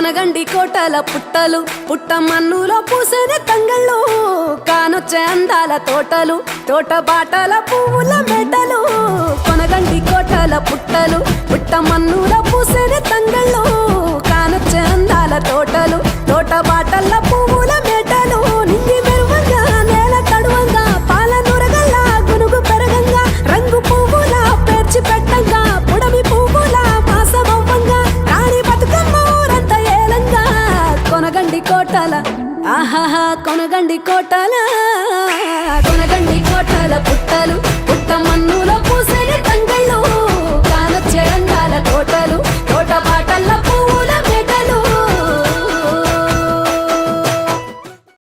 కొనగండి కోటల పుట్టలు పుట్ట మన్నులో పూసిన తంగళ్ళు కానొచ్చే అందాల తోటలు తోట బాటల పువ్వుల మెడలు కొనగండి కోటల పుట్టలు పుట్ట మన్నులో పూసిన తంగళ్ళు కానొచ్చే అందాల తోటలు తోట బాటల పువ్వుల మెడలు నింగి మెరువంగా నేల తడువంగా పాల నురగల్లా గునుగు పెరగంగా రంగు పువ్వుల పేర్చి పెట్టంగా పుడమి పువ్వుల మాసమవ్వంగా రాణి బతుకమ్మ ఊరంతా ఏలంగా కొనగండి కోటల ఆహాహా కొనగండి కోటల పుట్టలు పుట్ట మన్నులో